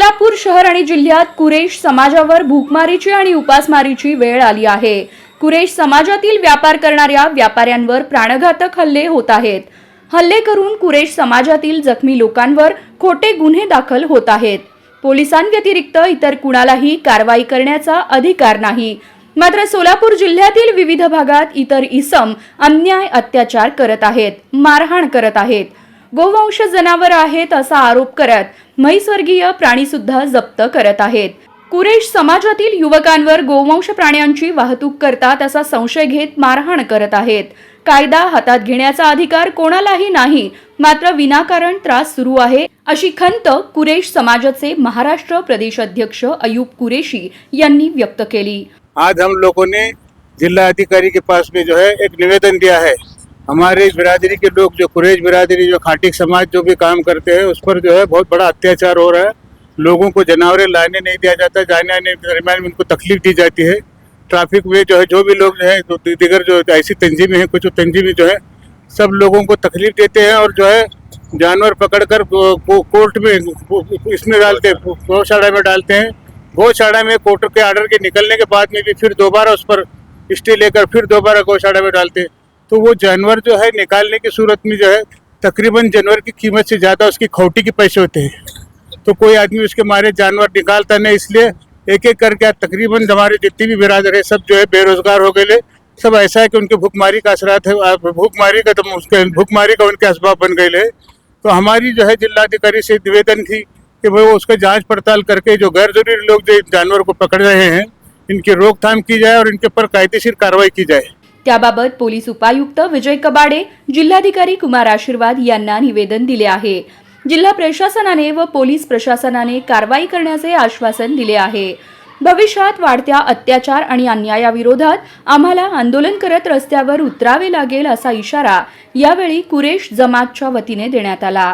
सोलापूर शहर आणि जिल्ह्यात कुरेश समाजावर भूकमारीची आणि उपासमारीची वेळ आली आहे। कुरेश समाजातील व्यापार करणाऱ्या व्यापाऱ्यांवर प्राणघातक हल्ले होत आहेत। हल्ले करून कुरेश समाजातील जखमी लोकांवर खोटे गुन्हे दाखल होत आहेत। पोलिसांव्यतिरिक्त इतर कुणालाही कारवाई करण्याचा अधिकार नाही। मात्र सोलापूर जिल्ह्यातील विविध भागात इतर इसम अन्याय अत्याचार करत आहेत, मारहाण करत आहेत, गोवंश जनावर आहेत असा आरोप करत म्हैसवर्गीय प्राणी सुद्धा जप्त करत आहेत। कुरेश समाजातील युवकांवर गोवंश प्राण्यांची वाहतूक करतात असा संशय घेत मारहाण करत आहेत। कायदा हातात घेण्याचा अधिकार कोणालाही नाही, मात्र विनाकारण त्रास सुरू आहे अशी खंत कुरेश समाजाचे महाराष्ट्र प्रदेश अध्यक्ष अयूब कुरेशी यांनी व्यक्त केली। आज हम लोगों ने जिला अधिकारी के पास में जो है एक निवेदन दिया है। हमारे बिरादरी के लोग जो कुरेश बिरादरी जो खाटिक समाज जो भी काम करते हैं उस पर जो है बहुत बड़ा अत्याचार हो रहा है। लोगों को जानवरें लाने नहीं दिया जाता, जाने आने के दरमियान उनको तकलीफ दी जाती है। ट्रैफिक में जो है जो भी लोग जो है दीगर जो ऐसी तंजीमें हैं, कुछ तंजीमें जो है सब लोगों को तकलीफ देते हैं और जो है जानवर पकड़कर कोर्ट में इसमें डालते हैं, गौशाला में डालते हैं। गौशाला में कोर्ट के आर्डर के निकलने के बाद में भी फिर दोबारा उस पर स्टे लेकर फिर दोबारा गौशाला में डालते हैं। तो वो जानवर जो है निकालने की सूरत में जो है तकरीबन जानवर की कीमत से ज़्यादा उसकी खौटी के पैसे होते हैं। तो कोई आदमी उसके मारे जानवर निकालता नहीं, इसलिए एक एक करके तकरीबन हमारे जितनी भी बिरादर है सब जो है बेरोजगार हो गए। सब ऐसा है कि उनके भूखमारी का असरात है, भूखमारी का उनके असबाब बन गए। तो हमारी जो है जिलाधिकारी से निवेदन थी कि वो उसका जांच पड़ताल करके जो गैर जरूरी लोग जो जानवर को पकड़ रहे हैं इनकी रोकथाम की जाए और इनके पर कायदेशीर कार्रवाई की जाए। त्याबाबत पोलीस उपायुक्त विजय कबाडे, जिल्हाधिकारी कुमार आशीर्वाद यांना निवेदन दिले आहे। जिल्हा प्रशासनाने व पोलीस प्रशासनाने कारवाई करण्याचे आश्वासन दिले आहे। भविष्यात वाढत्या अत्याचार आणि अन्यायाविरोधात आम्हाला आंदोलन करत रस्त्यावर उतरावे लागेल असा इशारा यावेळी कुरेश जमातच्या वतीने देण्यात आला।